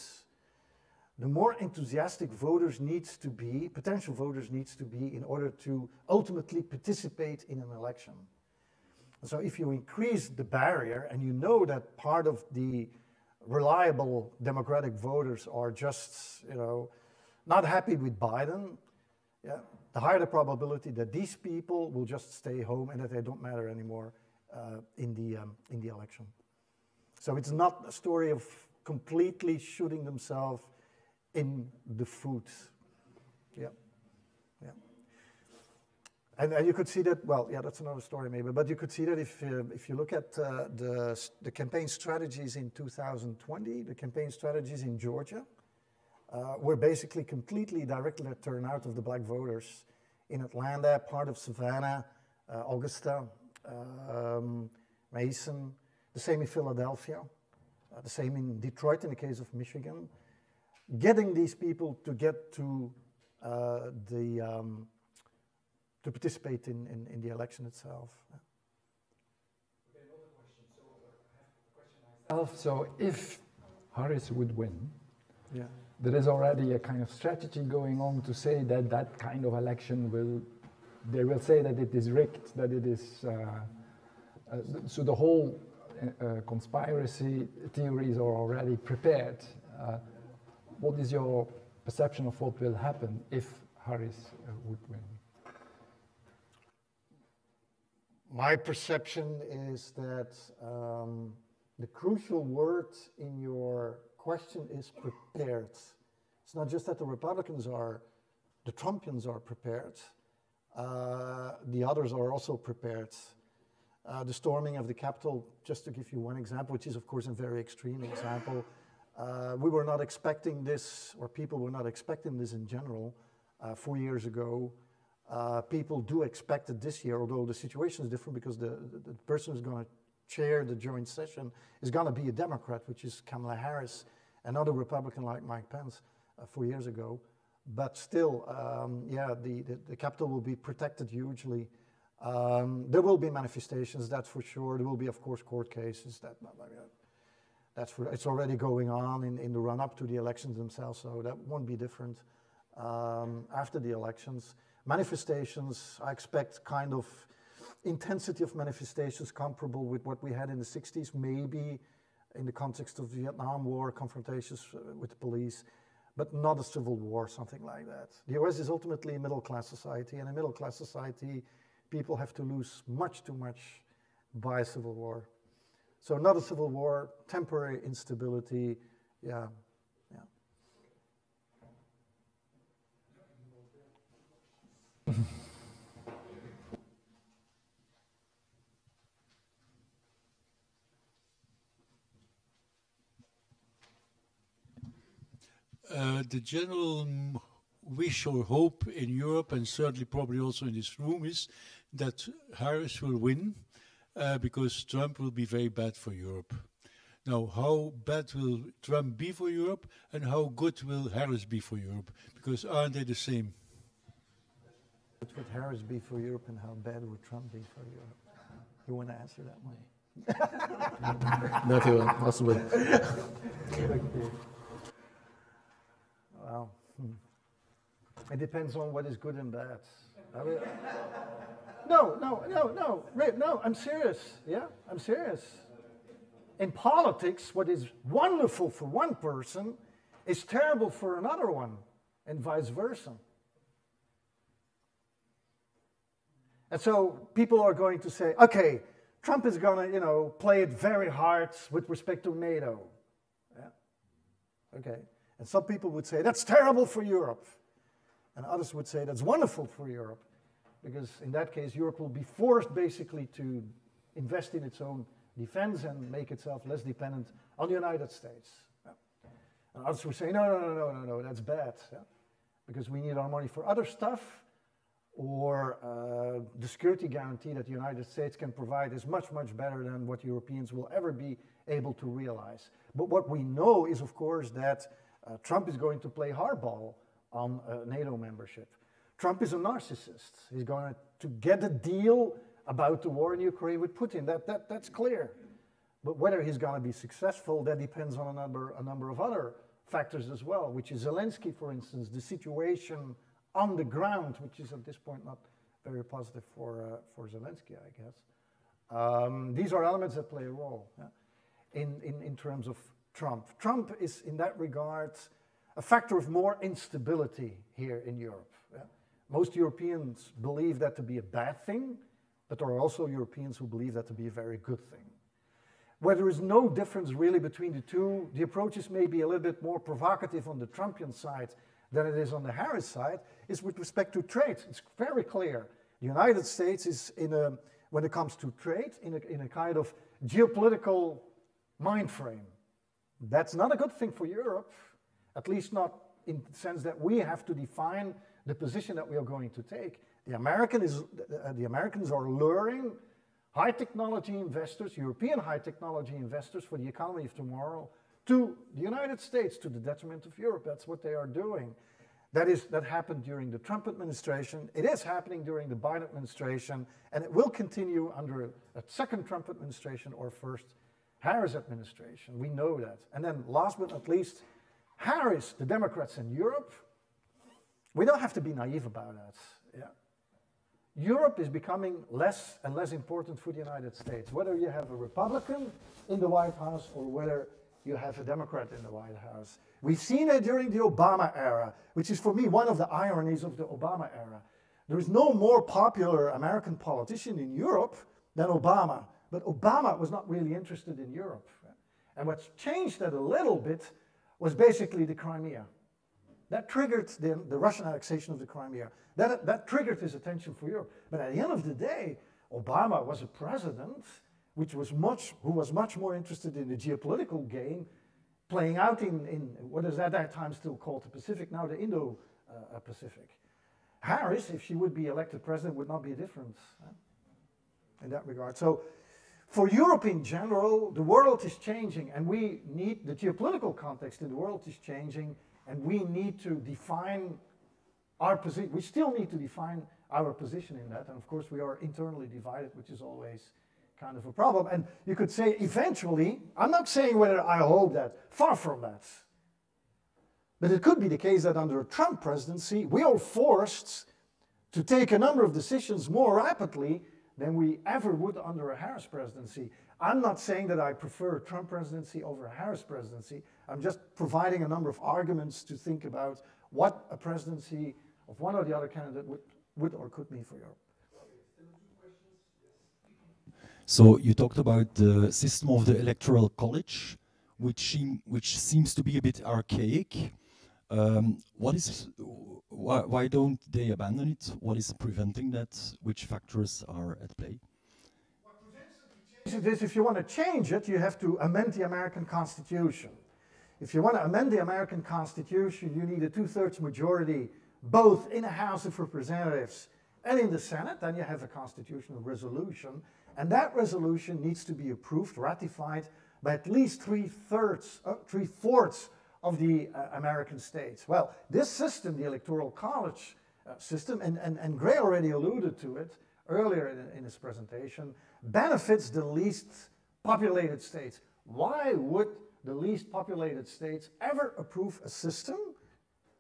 the more enthusiastic voters needs to be, potential voters needs to be, in order to ultimately participate in an election. And so if you increase the barrier, and you know that part of the reliable Democratic voters are just, not happy with Biden, yeah, the higher the probability that these people will just stay home and that they don't matter anymore in the election. So it's not a story of completely shooting themselves in the foot. Yeah, yeah. And you could see that, well, yeah, that's another story maybe, but you could see that if you look at the campaign strategies in 2020, the campaign strategies in Georgia, were basically completely directed at turnout of the black voters in Atlanta, part of Savannah, Augusta, Mason, the same in Philadelphia, the same in Detroit in the case of Michigan. Getting these people to get to to participate in the election itself. Okay, another question. So I have a question myself. So if Harris would win, Yeah. there is already a kind of strategy going on to say that that kind of election they will say that it is rigged, that it is, so the whole conspiracy theories are already prepared. What is your perception of what will happen if Harris would win? My perception is that the crucial word in your question is prepared. It's not just that the Republicans the Trumpians are prepared. The others are also prepared. The storming of the Capitol, just to give you one example, which is of course a very extreme example, we were not expecting this, or people were not expecting this in general 4 years ago. People do expect it this year, although the situation is different because the person who's going to chair the joint session is going to be a Democrat, which is Kamala Harris, another Republican like Mike Pence 4 years ago. But still, yeah, the Capitol will be protected hugely. There will be manifestations, that's for sure. There will be, of course, court cases. It's already going on in the run-up to the elections themselves, so that won't be different after the elections. Manifestations, I expect kind of intensity of manifestations comparable with what we had in the 60s, maybe in the context of the Vietnam War, confrontations with the police, but not a civil war, something like that. The US is ultimately a middle-class society, and in a middle-class society, people have to lose much too much by a civil war. So not a civil war, temporary instability, yeah. The general wish or hope in Europe, and certainly probably also in this room, is that Harris will win because Trump will be very bad for Europe. Now, how bad will Trump be for Europe, and how good will Harris be for Europe? Because aren't they the same? What would Harris be for Europe, and how bad would Trump be for Europe? You want to answer that one? Not even possible. Well, it depends on what is good and bad. I mean, no, I'm serious. Yeah, I'm serious. In politics, what is wonderful for one person is terrible for another one, and vice versa. And so people are going to say, okay, Trump is going to, play it very hard with respect to NATO. Yeah. Okay. And some people would say, that's terrible for Europe. And others would say, that's wonderful for Europe. Because in that case, Europe will be forced basically to invest in its own defense and make itself less dependent on the United States. Yeah. And others would say, no, that's bad. Yeah. Because we need our money for other stuff, or the security guarantee that the United States can provide is much, much better than what Europeans will ever be able to realize. But what we know is, of course, that Trump is going to play hardball on NATO membership. Trump is a narcissist. He's going to get a deal about the war in Ukraine with Putin. That's clear. But whether he's going to be successful, that depends on a number of other factors as well, which is Zelensky, for instance, the situation on the ground, which is at this point not very positive for Zelensky, I guess. These are elements that play a role in terms of Trump. Trump is, in that regard, a factor of more instability here in Europe. Yeah? Most Europeans believe that to be a bad thing, but there are also Europeans who believe that to be a very good thing. Where there is no difference really between the two, the approaches may be a little bit more provocative on the Trumpian side than it is on the Harris side is with respect to trade. It's very clear. The United States is when it comes to trade, in a kind of geopolitical mind frame. That's not a good thing for Europe, at least not in the sense that we have to define the position that we are going to take. The Americans are luring high technology investors, European high technology investors for the economy of tomorrow, to the United States, to the detriment of Europe. That's what they are doing. That happened during the Trump administration. It is happening during the Biden administration, and it will continue under a second Trump administration or first Harris administration. We know that. And then last but not least, Harris, the Democrats in Europe, we don't have to be naive about that. Yeah. Europe is becoming less and less important for the United States, whether you have a Republican in the White House or whether you have a Democrat in the White House. We've seen it during the Obama era, which is for me one of the ironies of the Obama era. There is no more popular American politician in Europe than Obama, but Obama was not really interested in Europe. And what's changed that a little bit was basically the Crimea. That triggered the Russian annexation of the Crimea. That triggered his attention for Europe. But at the end of the day, Obama was a president who was much more interested in the geopolitical game playing out in what is at that time still called the Pacific, now the Indo-Pacific. Harris, if she would be elected president, would not be a difference in that regard. So for Europe in general, the world is changing, and we need, the geopolitical context in the world is changing, and we need to define our position. We still need to define our position in that, and of course we are internally divided, which is always kind of a problem. And you could say eventually, I'm not saying whether I hope that, far from that. But it could be the case that under a Trump presidency, we are forced to take a number of decisions more rapidly than we ever would under a Harris presidency. I'm not saying that I prefer a Trump presidency over a Harris presidency. I'm just providing a number of arguments to think about what a presidency of one or the other candidate would or could mean for Europe. So you talked about the system of the Electoral College, which seems to be a bit archaic. Why don't they abandon it? What is preventing that? Which factors are at play? What prevents them to change it is, if you want to change it, you have to amend the American Constitution. If you want to amend the American Constitution, you need a 2/3 majority, both in the House of Representatives and in the Senate. Then you have a constitutional resolution. And that resolution needs to be approved, ratified by at least 3/4 of the American states. Well, this system, the Electoral College system, and Gray already alluded to it earlier in his presentation, benefits the least populated states. Why would the least populated states ever approve a system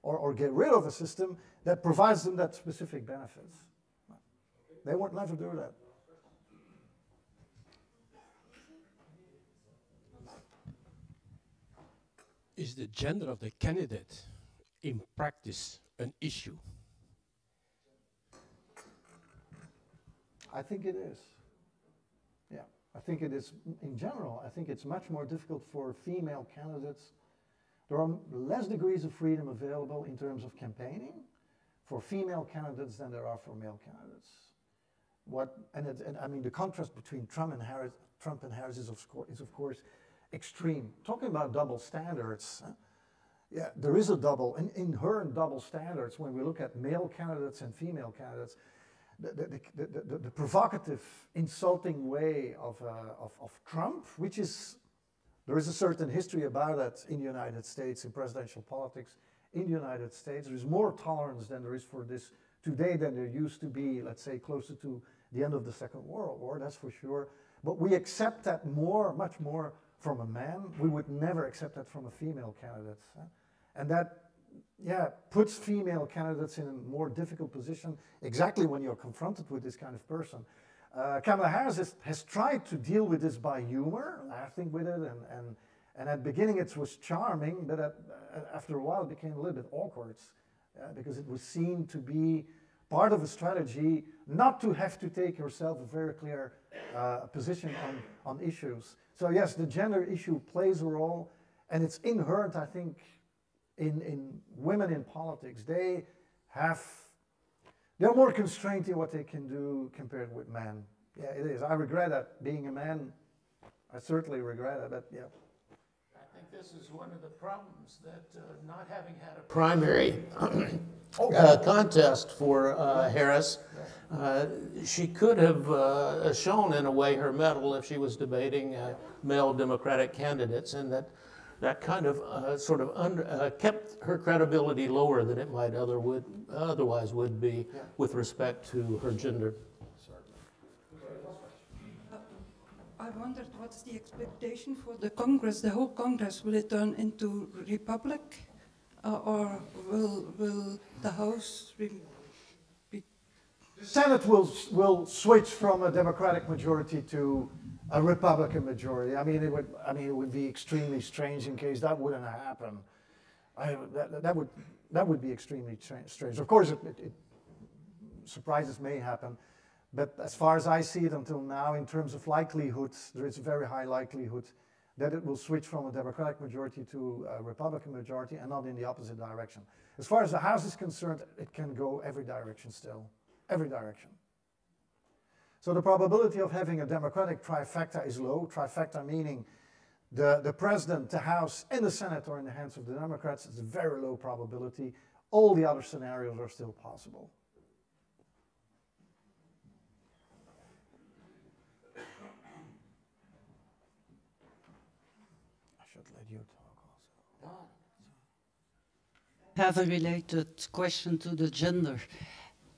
or get rid of a system that provides them that specific benefits? They would never do that. Is the gender of the candidate in practice an issue? I think it is. Yeah, I think it is in general. I think it's much more difficult for female candidates. There are less degrees of freedom available in terms of campaigning for female candidates than there are for male candidates. I mean, the contrast between Trump and Harris is of course extreme. Talking about double standards, yeah, there is a inherent double standards when we look at male candidates and female candidates. The provocative, insulting way of Trump, which is, there is a certain history about that in the United States, in presidential politics in the United States. There is more tolerance than there is for this today than there used to be, let's say, closer to the end of the Second World War, that's for sure. But we accept that much more from a man. We would never accept that from a female candidate. And that, yeah, puts female candidates in a more difficult position exactly when you're confronted with this kind of person. Kamala Harris has tried to deal with this by humor, laughing with it, and at the beginning it was charming, but after a while it became a little bit awkward because it was seen to be part of a strategy not to have to take yourself a very clear position on issues. So yes, the gender issue plays a role, and it's inherent, I think, in women in politics, they're more constrained in what they can do compared with men. Yeah, it is. I regret that. Being a man, I certainly regret it, but yeah. I think this is one of the problems that not having had a primary contest for Harris, she could have shown in a way her mettle if she was debating male Democratic candidates, and that kind of kept her credibility lower than it might otherwise would be with respect to her gender. I wondered what's the expectation for the Congress, the whole Congress? Will it turn into Republic, or will the House be? The Senate will switch from a Democratic majority to a Republican majority. I mean, it would be extremely strange in case that wouldn't happen. That would be extremely strange. Of course, surprises may happen. But as far as I see it until now, in terms of likelihood, there is a very high likelihood that it will switch from a Democratic majority to a Republican majority and not in the opposite direction. As far as the House is concerned, it can go every direction still, every direction. So the probability of having a Democratic trifecta is low, trifecta meaning the President, the House, and the Senate are in the hands of the Democrats. It's a very low probability. All the other scenarios are still possible. Have a related question to the gender.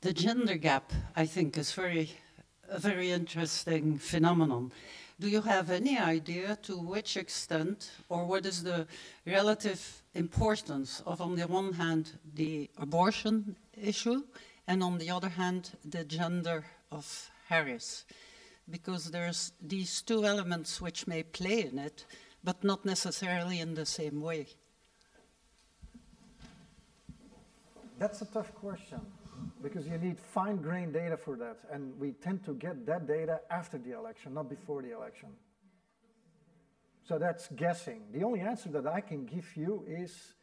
The gender gap, I think, is a very interesting phenomenon. Do you have any idea to which extent, or what is the relative importance of, on the one hand, the abortion issue, and on the other hand, the gender of Harris? Because there's these two elements which may play in it, but not necessarily in the same way. That's a tough question, because you need fine-grained data for that, and we tend to get that data after the election, not before the election. So that's guessing. The only answer that I can give you is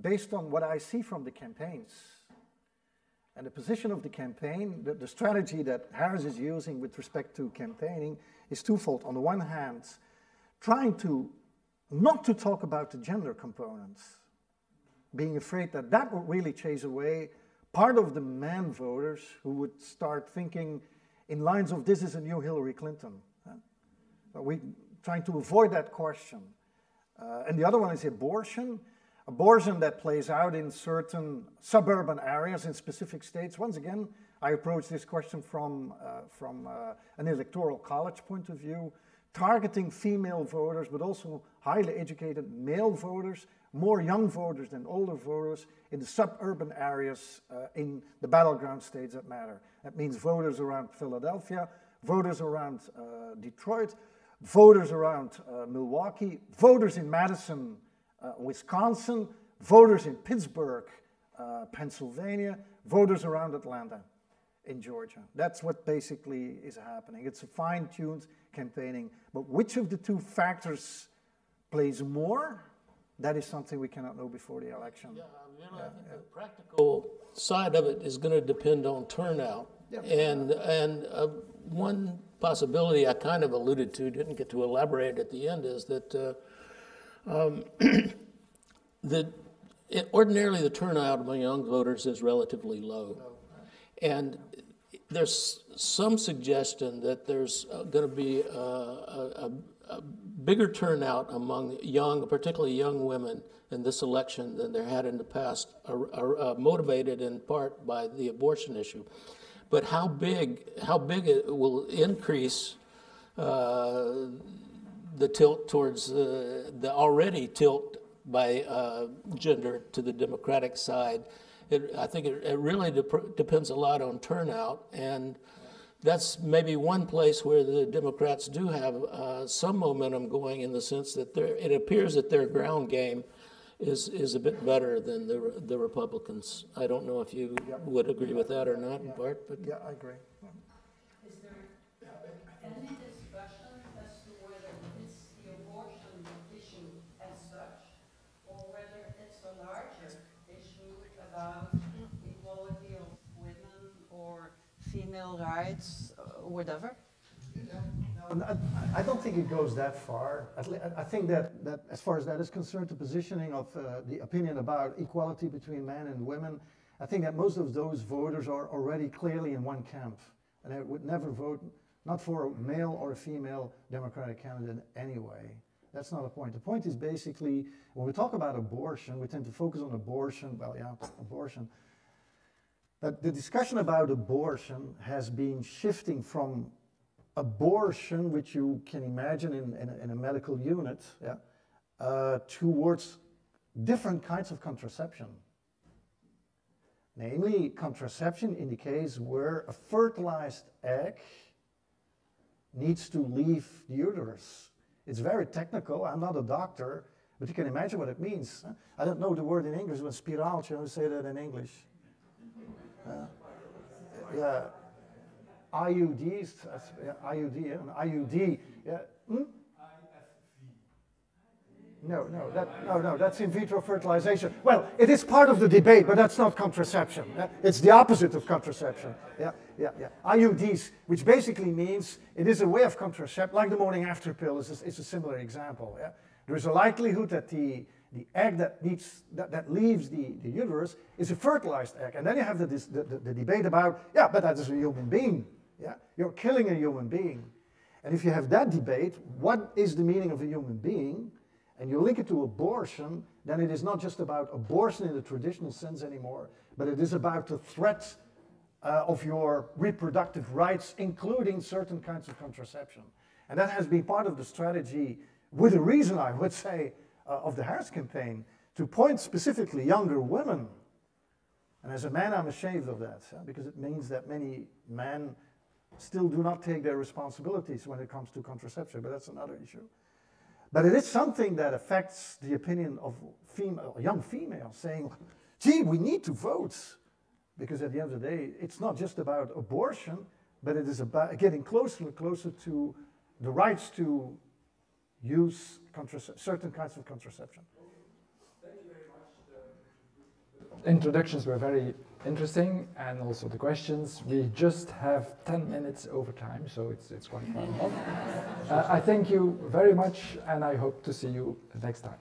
based on what I see from the campaigns. And the position of the campaign, the strategy that Harris is using with respect to campaigning is twofold. On the one hand, trying to not to talk about the gender components, being afraid that that would really chase away part of the man voters who would start thinking in lines of this is a new Hillary Clinton. We're trying to avoid that question. And the other one is abortion. Abortion that plays out in certain suburban areas in specific states. Once again, I approach this question from an electoral college point of view, targeting female voters, but also highly educated male voters, more young voters than older voters in the suburban areas in the battleground states that matter. That means voters around Philadelphia, voters around Detroit, voters around Milwaukee, voters in Madison, Wisconsin, voters in Pittsburgh, Pennsylvania, voters around Atlanta in Georgia. That's what basically is happening. It's a fine-tuned campaigning, but which of the two factors plays more? That is something we cannot know before the election. Yeah, I think the practical side of it is going to depend on turnout. Yeah. And one possibility I kind of alluded to, didn't get to elaborate at the end, is that ordinarily the turnout among young voters is relatively low. And there's some suggestion that there's going to be a bigger turnout among young, particularly young women in this election than there had in the past, are motivated in part by the abortion issue. But how big it will increase the tilt towards the already tilt by gender to the Democratic side, I think it really depends a lot on turnout, and that's maybe one place where the Democrats do have some momentum going, in the sense that it appears that their ground game is a bit better than the Republicans. I don't know if you would agree with that or not, Bart. But yeah, I agree. Is there any discussion as to whether it's the abortion issue as such, or whether it's a larger female rights, whatever? I don't think it goes that far. I think that as far as that is concerned, the positioning of the opinion about equality between men and women, I think that most of those voters are already clearly in one camp. And they would never vote, not for a male or a female Democratic candidate anyway. That's not the point. The point is basically, when we talk about abortion, we tend to focus on abortion, well, yeah, abortion. But the discussion about abortion has been shifting from abortion, which you can imagine in a medical unit, yeah, towards different kinds of contraception. Namely, contraception in the case where a fertilized egg needs to leave the uterus. It's very technical. I'm not a doctor, but you can imagine what it means. I don't know the word in English, but spiraaltje, how do you say that in English? Yeah. IUDs, IUD, an IUD. Yeah. Hmm? No, that's in vitro fertilization. Well, it is part of the debate, but that's not contraception. It's the opposite of contraception. Yeah. IUDs, which basically means it is a way of contraception, like the morning after pill is a similar example. Yeah? There is a likelihood that the egg that leaves the uterus is a fertilized egg. And then you have the debate about, yeah, but that is a human being. Yeah? You're killing a human being. And if you have that debate, what is the meaning of a human being? And you link it to abortion, then it is not just about abortion in the traditional sense anymore, but it is about the threat of your reproductive rights, including certain kinds of contraception. And that has been part of the strategy, with a reason, I would say, of the Harris campaign, to point specifically younger women. And as a man, I'm ashamed of that, because it means that many men still do not take their responsibilities when it comes to contraception, but that's another issue. But it is something that affects the opinion of young females, saying, gee, we need to vote. Because at the end of the day, it's not just about abortion, but it is about getting closer and closer to the rights to use certain kinds of contraception. Thank you very much. The introductions were very interesting, and also the questions. We just have 10 minutes over time, so it's quite fun. I thank you very much, and I hope to see you next time.